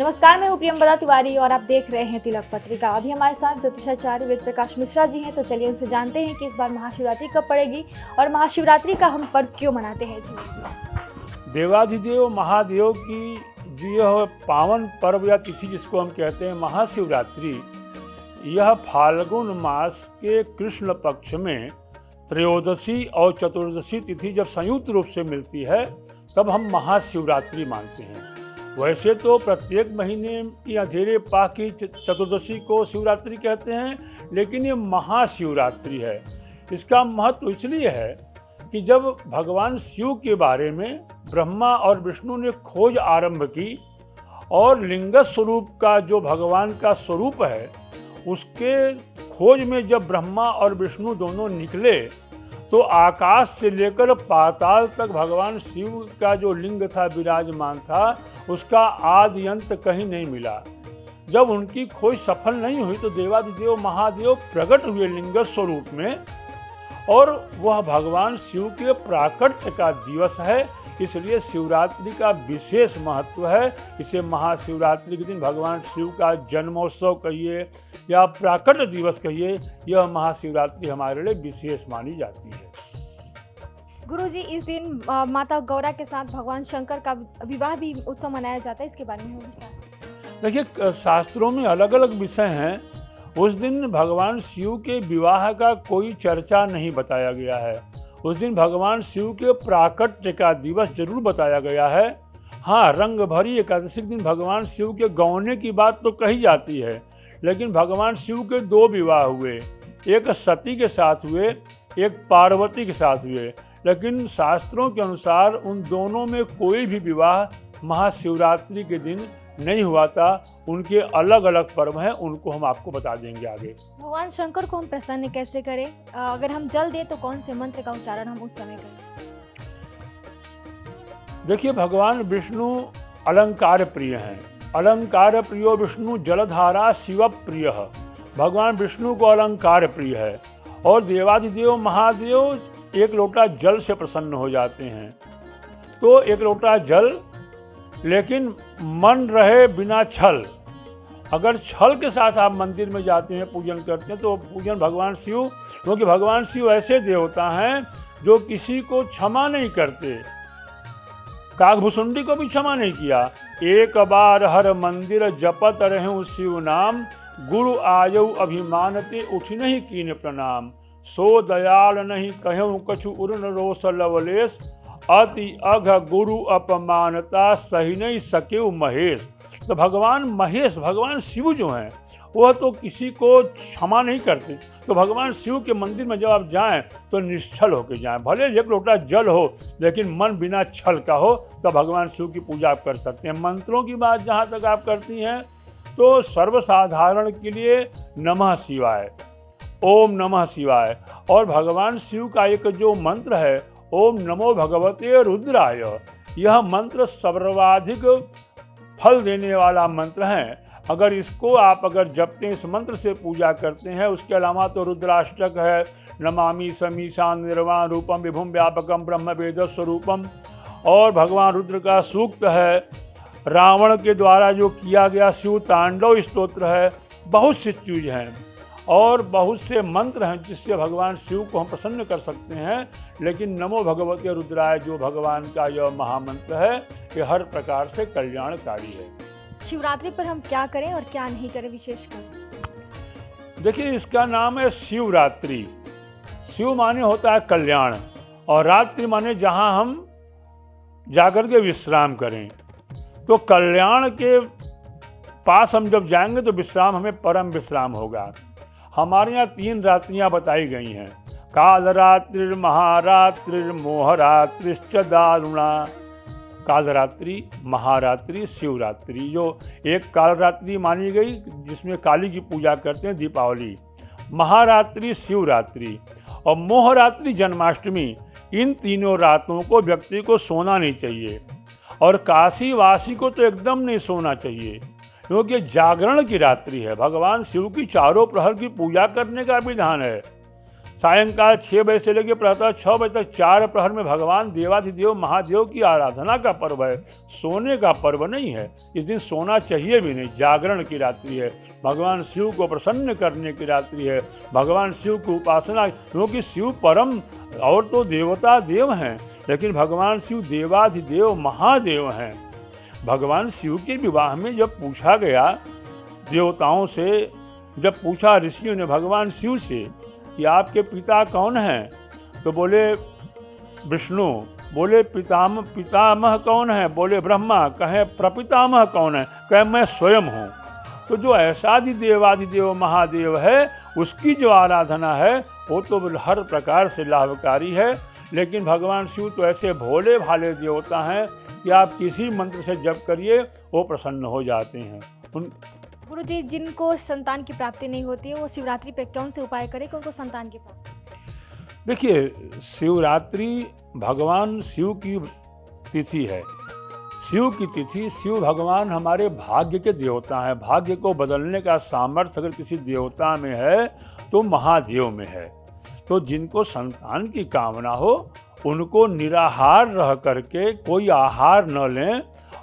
नमस्कार, मैं हूँ प्रियंवदा तिवारी और आप देख रहे हैं तिलक पत्रिका। अभी हमारे साथ ज्योतिषाचार्य वेद प्रकाश मिश्रा जी हैं, तो चलिए उनसे जानते हैं कि इस बार महाशिवरात्रि कब पड़ेगी और महाशिवरात्रि का हम पर्व क्यों मनाते हैं। जी, देवाधिदेव महादेव की जो यह पावन पर्व या तिथि जिसको हम कहते हैं महाशिवरात्रि, यह फाल्गुन मास के कृष्ण पक्ष में त्रयोदशी और चतुर्दशी तिथि जब संयुक्त रूप से मिलती है तब हम महाशिवरात्रि मानते हैं। वैसे तो प्रत्येक महीने की अंधेरे पाह की चतुर्दशी को शिवरात्रि कहते हैं, लेकिन ये महाशिवरात्रि है। इसका महत्व इसलिए है कि जब भगवान शिव के बारे में ब्रह्मा और विष्णु ने खोज आरंभ की और लिंग स्वरूप का जो भगवान का स्वरूप है उसके खोज में जब ब्रह्मा और विष्णु दोनों निकले तो आकाश से लेकर पाताल तक भगवान शिव का जो लिंग था, विराजमान था, उसका आदि अंत कहीं नहीं मिला। जब उनकी खोज सफल नहीं हुई तो देवाधिदेव महादेव प्रकट हुए लिंग स्वरूप में, और वह भगवान शिव के प्राकट्य का दिवस है। इसलिए शिवरात्रि का विशेष महत्व है। इसे महाशिवरात्रि के दिन भगवान शिव का जन्मोत्सव कहिए या प्राकट्य दिवस कहिए, यह महाशिवरात्रि हमारे लिए विशेष मानी जाती है। गुरुजी, इस दिन माता गौरा के साथ भगवान शंकर का विवाह भी उत्सव मनाया जाता है, इसके बारे में विस्तार से। देखिए, शास्त्रों में अलग अलग विषय हैं। उस दिन भगवान शिव के विवाह का कोई चर्चा नहीं बताया गया है। उस दिन भगवान शिव के प्राकट्य का दिवस जरूर बताया गया है। हाँ, रंग भरी एकादशी के दिन भगवान शिव के गौने की बात तो कही जाती है, लेकिन भगवान शिव के दो विवाह हुए, एक सती के साथ हुए, एक पार्वती के साथ हुए। लेकिन शास्त्रों के अनुसार उन दोनों में कोई भी विवाह महाशिवरात्रि के दिन नहीं हुआ था। उनके अलग अलग पर्व हैं, उनको हम आपको बता देंगे आगे। भगवान शंकर को हम प्रसन्न कैसे करें? अगर हम जल दें तो कौन से मंत्र का उच्चारण हम उस समय करें? देखिए, भगवान विष्णु अलंकार प्रिय हैं। अलंकार प्रियो विष्णु जलधारा शिव प्रिय। भगवान विष्णु को अलंकार प्रिय है और देवाधिदेव महादेव एक लोटा जल से प्रसन्न हो जाते हैं। तो एक लोटा जल, लेकिन मन रहे बिना छल। अगर छल के साथ आप मंदिर में जाते हैं, पूजन करते हैं, तो पूजन भगवान शिव, क्योंकि भगवान शिव ऐसे देवता हैं जो किसी को क्षमा नहीं करते। काकभुसुंडी को भी क्षमा नहीं किया। एक बार हर मंदिर जपत रहूं शिव नाम, गुरु आयु अभिमानते उठ नहीं कीन प्रणाम। सो दयाल नहीं कहूँ कछु उर्न रोष लवलेश, अति अघ गुरु अपमानता सही नहीं सकेउ महेश। तो भगवान महेश, भगवान शिव जो हैं, वह तो किसी को क्षमा नहीं करते। तो भगवान शिव के मंदिर में जब आप जाएं तो निश्छल होकर जाएं। भले एक लोटा जल हो, लेकिन मन बिना छल का हो, तो भगवान शिव की पूजा आप कर सकते हैं। मंत्रों की बात जहाँ तक आप करती हैं, तो सर्वसाधारण के लिए नमः शिवाय, ओम नमः शिवाय, और भगवान शिव का एक जो मंत्र है ओम नमो भगवते रुद्राय, यह मंत्र सर्वाधिक फल देने वाला मंत्र है। अगर इसको आप जपते हैं, इस मंत्र से पूजा करते हैं, उसके अलावा तो रुद्राष्टक है, नमामि समीशान निर्वाण रूपम विभुम व्यापकम ब्रह्म वेद स्वरूपम, और भगवान रुद्र का सूक्त है, रावण के द्वारा जो किया गया शिव तांडव स्तोत्र है। बहुत सी चीज़ हैं और बहुत से मंत्र हैं जिससे भगवान शिव को हम प्रसन्न कर सकते हैं। लेकिन नमो भगवते रुद्राय जो भगवान का यह महामंत्र है, ये हर प्रकार से कल्याणकारी है। शिवरात्रि पर हम क्या करें और क्या नहीं करें विशेषकर? देखिए, इसका नाम है शिवरात्रि। शिव माने होता है कल्याण, और रात्रि माने जहाँ हम जाकर के विश्राम करें। तो कल्याण के पास हम जब जाएंगे तो विश्राम हमें परम विश्राम होगा। हमारे यहाँ 3 रात्रियाँ बताई गई हैं, कालरात्रि महारात्रि मोहरात्रिश्च दारुणा। कालरात्रि, महारात्रि, शिवरात्रि। जो एक कालरात्रि मानी गई जिसमें काली की पूजा करते हैं, दीपावली, महारात्रि शिवरात्रि, और मोहरात्रि जन्माष्टमी। इन तीनों रातों को व्यक्ति को सोना नहीं चाहिए, और काशी वासी को तो एकदम नहीं सोना चाहिए, क्योंकि जागरण की रात्रि है। भगवान शिव की चारों प्रहर की पूजा करने का विधान है। सायंकाल 6 बजे से लेकर प्रातः 6 बजे तक 4 प्रहर में भगवान देवाधिदेव महादेव की आराधना का पर्व है, सोने का पर्व नहीं है। इस दिन सोना चाहिए भी नहीं, जागरण की रात्रि है, भगवान शिव को प्रसन्न करने की रात्रि है, भगवान शिव की उपासना, क्योंकि शिव परम और तो देवता देव हैं, लेकिन भगवान शिव देवाधिदेव महादेव हैं। भगवान शिव के विवाह में जब पूछा गया देवताओं से, जब पूछा ऋषियों ने भगवान शिव से कि आपके पिता कौन हैं, तो बोले विष्णु, बोले पितामह कौन है, बोले ब्रह्मा, कहे प्रपितामह कौन है, कहे मैं स्वयं हूँ। तो जो ऐसा देवाधिदेव महादेव है उसकी जो आराधना है वो तो हर प्रकार से लाभकारी है। लेकिन भगवान शिव तो ऐसे भोले भाले देवता हैं कि आप किसी मंत्र से जप करिए वो प्रसन्न हो जाते हैं। गुरु जी, जिनको संतान की प्राप्ति नहीं होती है वो शिवरात्रि पे कौन से उपाय करें कि उनको संतान की प्राप्ति? देखिए, शिवरात्रि भगवान शिव की तिथि है। शिव की तिथि, शिव भगवान हमारे भाग्य के देवता हैं। भाग्य को बदलने का सामर्थ्य अगर किसी देवता में है तो महादेव में है। तो जिनको संतान की कामना हो उनको निराहार रह करके कोई आहार न लें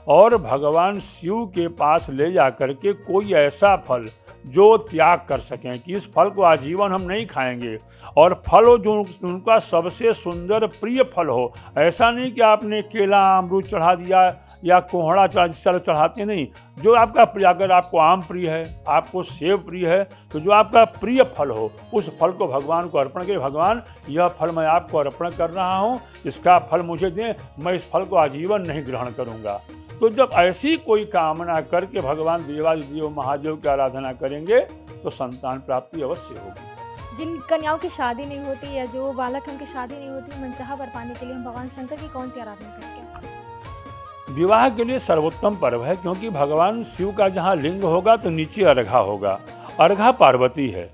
और भगवान शिव के पास ले जा करके कोई ऐसा फल जो त्याग कर सकें कि इस फल को आजीवन हम नहीं खाएंगे, और फल हो जो उनका सबसे सुंदर प्रिय फल हो। ऐसा नहीं कि आपने केला अमरूद चढ़ा दिया या कोहड़ा चढ़ाते नहीं, जो आपका प्रिय, अगर आपको आम प्रिय है, आपको सेब प्रिय है, तो जो आपका प्रिय फल हो उस फल को भगवान को अर्पण करें। भगवान, यह फल मैं आपको अर्पण कर रहा हूँ, इसका फल मुझे दें, मैं इस फल को आजीवन नहीं ग्रहण करूँगा। तो जब ऐसी कोई कामना करके भगवान देवाधिदेव महादेव की आराधना करेंगे तो संतान प्राप्ति अवश्य होगी। जिन कन्याओं की शादी नहीं होती या जो बालक उनकी शादी नहीं होती, मनचाहा वर पाने के लिए हम भगवान शंकर की कौन सी आराधना करें? कैसे? विवाह के लिए सर्वोत्तम पर्व है, क्योंकि भगवान शिव का जहाँ लिंग होगा तो नीचे अर्घा होगा। अर्घा पार्वती है,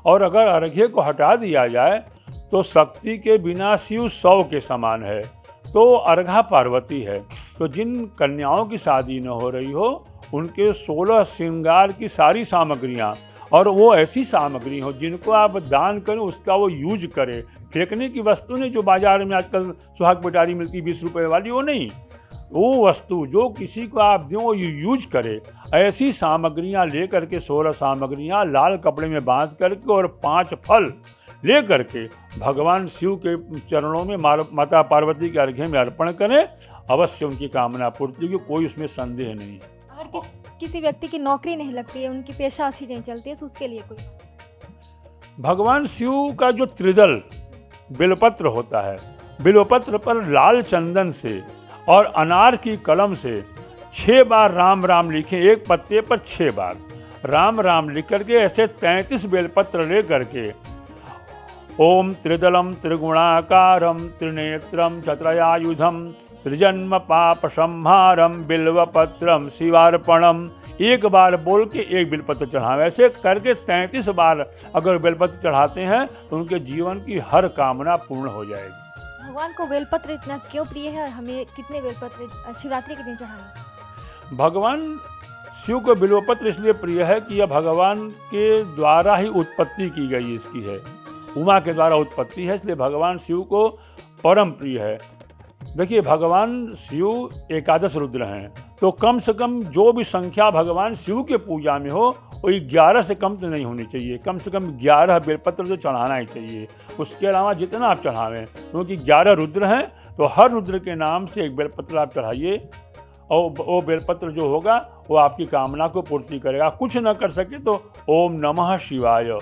और अगर अर्घे को हटा दिया जाए तो शक्ति के बिना शिव 100 के समान है, तो अर्घा पार्वती है। तो जिन कन्याओं की शादी न हो रही हो उनके 16 श्रृंगार की सारी सामग्रियाँ, और वो ऐसी सामग्री हो जिनको आप दान करें, उसका वो यूज करें। फेंकने की वस्तु नहीं, जो बाजार में आजकल सुहाग पिटारी मिलती 20 रुपए वाली, वो नहीं। वो वस्तु जो किसी को आप दें वो यूज करे। ऐसी सामग्रियाँ ले करके 16 सामग्रियाँ लाल कपड़े में बांध करके और 5 फल ले करके भगवान शिव के चरणों में माता पार्वती के अर्घ्य में अर्पण करें, अवश्य उनकी कामना पूर्ति की कोई उसमें संदेह नहीं है। अगर किसी व्यक्ति की नौकरी नहीं लगती है, उनकी पेशा अच्छी नहीं चलती है, तो उसके लिए कोई? भगवान शिव का जो त्रिदल बिल्वपत्र होता है, बिल्वपत्र पर लाल चंदन से और अनार की कलम से 6 बार राम राम लिखें। एक पत्ते पर 6 बार राम राम लिख करके ऐसे 33 बेलपत्र ले करके ओम त्रिदलम त्रिगुणाकारम त्रिनेत्रम चत्रयायुधम त्रिजन्म पाप संहारम बिल्वपत्रम शिवार्पणम, एक बार बोल के एक बेलपत्र चढ़ावें। ऐसे करके 33 बार अगर बेलपत्र चढ़ाते हैं तो उनके जीवन की हर कामना पूर्ण हो जाएगी। भगवान को बेलपत्र इतना क्यों प्रिय है और हमें कितने बेलपत्र शिवरात्रि के दिन चढ़ाने? भगवान शिव को बिल्वपत्र इसलिए प्रिय है कि यह भगवान के द्वारा ही उत्पत्ति की गई इसकी है, उमा के द्वारा उत्पत्ति है, इसलिए भगवान शिव को परम प्रिय है। देखिए, भगवान शिव 11 रुद्र हैं, तो कम से कम जो भी संख्या भगवान शिव के पूजा में हो वो 11 से कम तो नहीं होनी चाहिए। कम से कम 11 बेलपत्र तो चढ़ाना ही चाहिए। उसके अलावा जितना आप चढ़ावें, क्योंकि 11 रुद्र हैं तो हर रुद्र के नाम से एक बेलपत्र आप चढ़ाइए, और वो बेलपत्र जो होगा वो आपकी कामना को पूर्ति करेगा। कुछ न कर सके तो ओम नमः शिवाय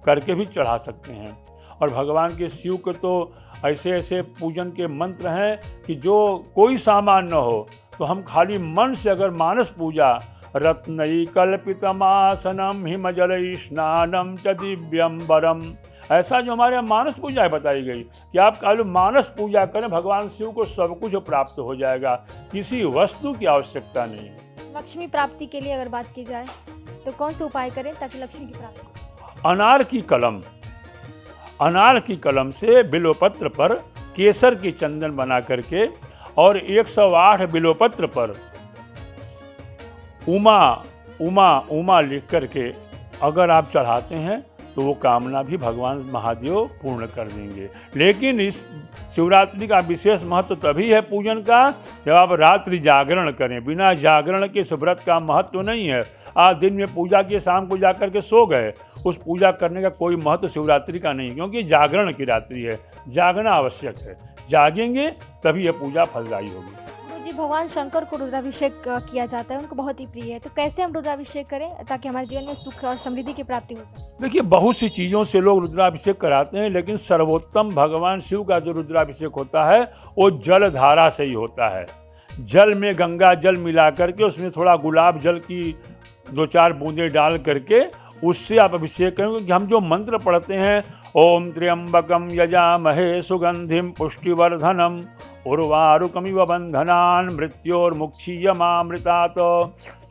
करके भी चढ़ा सकते हैं। और भगवान के शिव के तो ऐसे ऐसे पूजन के मंत्र हैं कि जो कोई सामान न हो तो हम खाली मन से अगर मानस पूजा, रत्नई कल्पितमासनम हिमजल स्नानम च दिव्यम्बरम, ऐसा जो हमारे मानस पूजा बताई गई कि आप खाली मानस पूजा करें, भगवान शिव को सब कुछ प्राप्त हो जाएगा, किसी वस्तु की आवश्यकता नहीं है। लक्ष्मी प्राप्ति के लिए अगर बात की जाए तो कौन से उपाय करें ताकि लक्ष्मी की प्राप्ति? अनार की कलम से बिल्वपत्र पर केसर की चंदन बना करके और 108 बिल्वपत्र पर उमा लिख करके अगर आप चढ़ाते हैं तो वो कामना भी भगवान महादेव पूर्ण कर देंगे। लेकिन इस शिवरात्रि का विशेष महत्व तभी है पूजन का जब आप रात्रि जागरण करें। बिना जागरण के इस व्रत का महत्व नहीं है। आप दिन में पूजा किए, शाम को जाकर के सो गए, उस पूजा करने का कोई महत्व शिवरात्रि का नहीं, क्योंकि जागरण की रात्रि है, जागना आवश्यक है। जागेंगे तभी यह पूजा फलदायी होगी। जी, भगवान शंकर को रुद्राभिषेक किया जाता है, उनको बहुत ही प्रिय है, तो कैसे हम रुद्राभिषेक करें ताकि हमारे जीवन में सुख और समृद्धि की प्राप्ति हो सके? देखिए, बहुत सी चीज़ों से लोग रुद्राभिषेक कराते हैं, लेकिन सर्वोत्तम भगवान शिव का जो रुद्राभिषेक होता है वो जल धारा से ही होता है। जल में गंगा जल मिला करके उसमें थोड़ा गुलाब जल की 2-4 बूंदें डाल करके उससे आप अभिषेक करें। क्योंकि हम जो मंत्र पढ़ते हैं, ओम त्र्यंबकम यजामहे सुगंधिम पुष्टिवर्धनम उर्वारुकमिव बंधनान मृत्योर्मुक्षीयमामृतात्,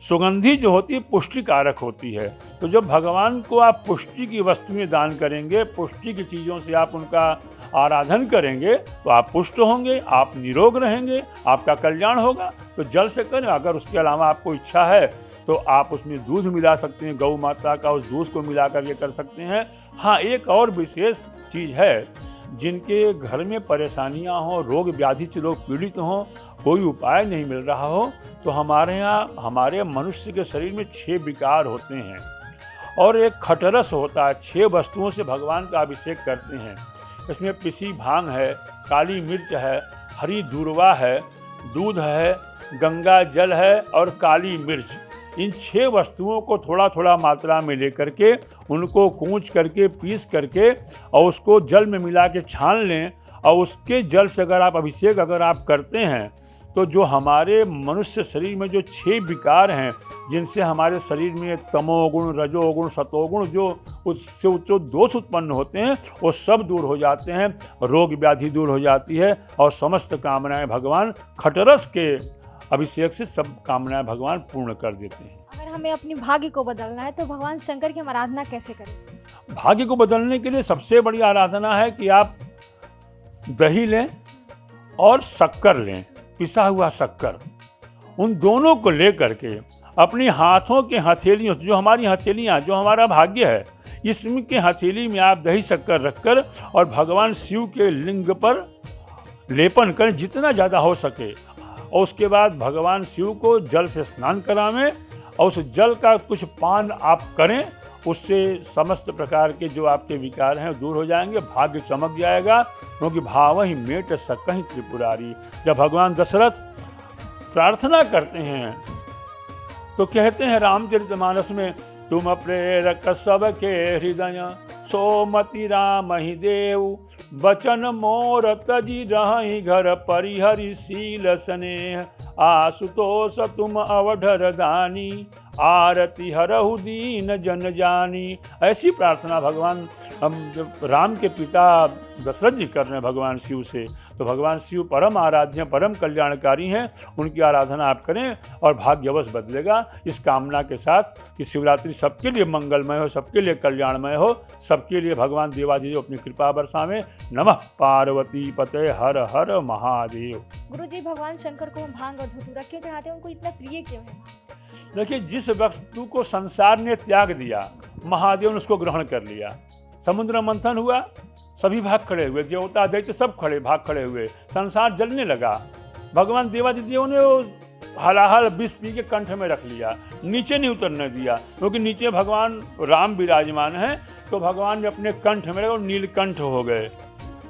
सुगंधी जो होती है पुष्टि कारक होती है। तो जब भगवान को आप पुष्टि की वस्तुएं दान करेंगे, पुष्टि की चीज़ों से आप उनका आराधन करेंगे, तो आप पुष्ट होंगे, आप निरोग रहेंगे, आपका कल्याण होगा। तो जल से करें। अगर उसके अलावा आपको इच्छा है तो आप उसमें दूध मिला सकते हैं, गौ माता का उस दूध को मिला कर ये कर सकते हैं। हाँ, एक और विशेष चीज़ है, जिनके घर में परेशानियां हों, रोग व्याधि से लोग पीड़ित हों, कोई उपाय नहीं मिल रहा हो, तो हमारे यहाँ हमारे मनुष्य के शरीर में 6 विकार होते हैं और एक खटरस होता है। 6 वस्तुओं से भगवान का अभिषेक करते हैं। इसमें पिसी भांग है, काली मिर्च है, हरी दूर्वा है, दूध है, गंगा जल है और काली मिर्च। इन 6 वस्तुओं को थोड़ा थोड़ा मात्रा में लेकर के उनको कूच करके पीस करके और उसको जल में मिला के छान लें, और उसके जल से अगर आप अभिषेक अगर आप करते हैं तो जो हमारे मनुष्य शरीर में जो 6 विकार हैं, जिनसे हमारे शरीर में तमोगुण, रजोगुण, सतोगुण उससे जो दोष उत्पन्न होते हैं वो सब दूर हो जाते हैं, रोग व्याधि दूर हो जाती है और समस्त कामनाएं भगवान खटरस के अभिषेक से सब कामनाएं भगवान पूर्ण कर देते हैं। अगर हमें अपनी भाग्य को बदलना है तो भगवान शंकर की हम आराधना कैसे करें? भाग्य को बदलने के लिए सबसे बड़ी आराधना है कि आप दही लें और शक्कर लें, पिसा हुआ शक्कर, उन दोनों को लेकर के अपनी हाथों के हथेलियों, जो हमारी हथेलियाँ, जो हमारा भाग्य है, इसमें के हथेली में आप दही शक्कर रखकर और भगवान शिव के लिंग पर लेपन करें जितना ज़्यादा हो सके। और उसके बाद भगवान शिव को जल से स्नान करावें और उस जल का कुछ पान आप करें। उससे समस्त प्रकार के जो आपके विकार हैं दूर हो जाएंगे, भाग्य चमक जाएगा। क्योंकि भावहि मेट सकहि त्रिपुरारी, जब भगवान दशरथ प्रार्थना करते हैं तो कहते हैं रामचरितमानस में, तुम प्रेरक सबके हृदय सोमति राम ही देव, बचन मोर तजी रहि घर परिहरि शील स्नेह, आशुतोष तुम अवधर दानी, आरती हरहु दीन जन जानी। ऐसी प्रार्थना भगवान जब राम के पिता दशरथ जी कर रहे हैं भगवान शिव से, तो भगवान शिव परम आराध्य, परम कल्याणकारी हैं। उनकी आराधना आप करें और भाग्य अवश्य बदलेगा। इस कामना के साथ कि शिवरात्रि सबके लिए मंगलमय हो, सबके लिए कल्याणमय हो, सबके लिए भगवान देवादिदेव अपनी कृपा बरसावें। नमः पार्वती पते हर हर महादेव। गुरुजी, भगवान शंकर को हम भांग और धतूरा क्यों चढ़ाते हैं? उनको इतना प्रिय क्यों है? देखिए, जिस वस्तु को संसार ने त्याग दिया, महादेव ने उसको ग्रहण कर लिया। समुद्र मंथन हुआ, सभी भाग खड़े हुए, देवता दैत्य सब भाग खड़े हुए, संसार जलने लगा। भगवान देवादिदेव ने वो हलाहल विष पी के कंठ में रख लिया, नीचे नहीं उतरने दिया, क्योंकि नीचे भगवान राम विराजमान है। तो भगवान ने अपने कंठ में रखा और नीलकंठ हो गए।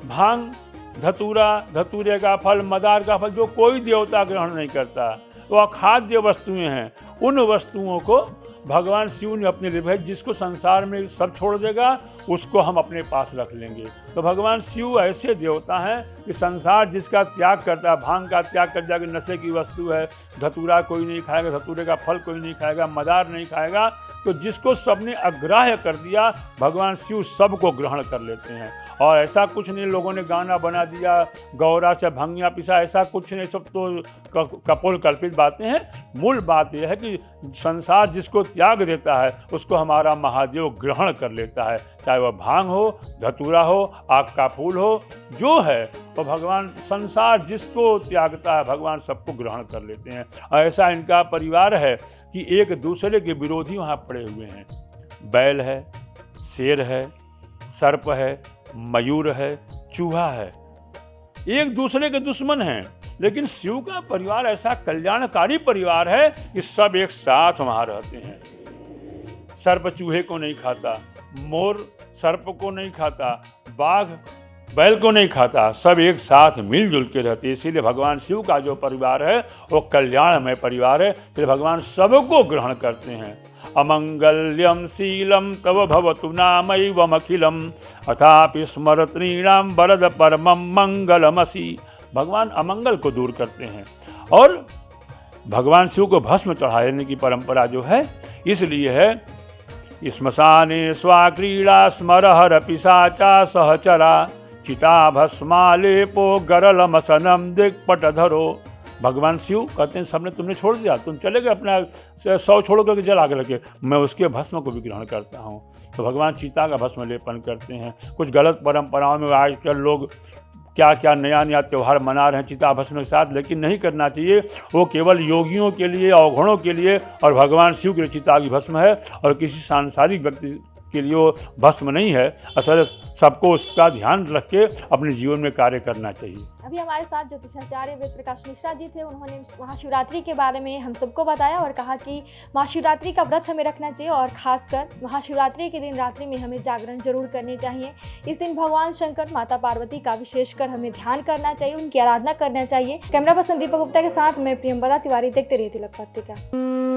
भांग, धतूरा, धतूरे का फल, मदार का फल जो कोई देवता ग्रहण नहीं करता, वो अखाद्य वस्तुएं हैं। उन वस्तुओं को भगवान शिव ने अपने लिए, जिसको संसार में सब छोड़ देगा उसको हम अपने पास रख लेंगे। तो भगवान शिव ऐसे देवता हैं कि संसार जिसका त्याग करता है, भांग का त्याग कर जाकर नशे की वस्तु है, धतूरा कोई नहीं खाएगा, धतूरे का फल कोई नहीं खाएगा, मदार नहीं खाएगा, तो जिसको सबने अग्राह्य कर दिया भगवान शिव सबको ग्रहण कर लेते हैं। और ऐसा कुछ नहीं लोगों ने गाना बना दिया, गौरा से भंगिया पिसा, ऐसा कुछ नहीं, सब तो कपोल कल्पित बातें हैं। मूल बात यह है कि संसार जिसको त्याग देता है उसको हमारा महादेव ग्रहण कर लेता है, चाहे वह भांग हो, धतूरा हो, आग का फूल हो, जो है तो भगवान संसार जिसको त्यागता है भगवान सबको ग्रहण कर लेते हैं। ऐसा इनका परिवार है कि एक दूसरे के विरोधी वहाँ पड़े हुए हैं। बैल है, शेर है, सर्प है, मयूर है, चूहा है, एक दूसरे के दुश्मन हैं, लेकिन शिव का परिवार ऐसा कल्याणकारी परिवार है कि सब एक साथ वहाँ रहते हैं। सर्प चूहे को नहीं खाता, मोर सर्प को नहीं खाता, बाघ बैल को नहीं खाता, सब एक साथ मिलजुल के रहते हैं। इसीलिए भगवान शिव का जो परिवार है वो कल्याणमय परिवार है, इसलिए भगवान सबको ग्रहण करते हैं। अमंगल्यम शीलम तव भवतु नामैवमखिलम अथापि स्मरतृणाम वरद परमं मंगलमसि। भगवान अमंगल को दूर करते हैं और भगवान शिव को भस्म चढ़ाने की परंपरा जो है इसलिए है। श्मशाने स्वाक्रीड़ा स्मरहर पिशाचा सहचरा चिता भस्मालेपो गरलमसनम दिक्पटधरो। भगवान शिव कहते हैं सबने तुमने छोड़ दिया, तुम चले गए अपना सौ छोड़ करके जल आगे लगे, मैं उसके भस्म को भी ग्रहण करता हूँ। तो भगवान चिता का भस्म लेपन करते हैं। कुछ गलत परंपराओं में आजकल लोग क्या क्या नया नया त्यौहार मना रहे हैं चिता भस्म के साथ, लेकिन नहीं करना चाहिए। वो केवल योगियों के लिए, अवघड़ों के लिए और भगवान शिव के लिए चिता की भस्म है और किसी सांसारिक व्यक्ति के लिए वो भस्म नहीं है। असल सबको उसका ध्यान रख के अपने जीवन में कार्य करना चाहिए। अभी हमारे साथ ज्योतिषाचार्य वेद प्रकाश मिश्रा जी थे, उन्होंने महाशिवरात्रि के बारे में हम सबको बताया और कहा कि महाशिवरात्रि का व्रत हमें रखना चाहिए और खासकर महाशिवरात्रि के दिन रात्रि में हमें जागरण जरूर करनी चाहिए। इस दिन भगवान शंकर, माता पार्वती का विशेषकर हमें ध्यान करना चाहिए, उनकी आराधना करना चाहिए। कैमरा पर्सन दीपक गुप्ता के साथ मैं प्रियंवदा तिवारी, देखते रहिए तिलक पत्रिका।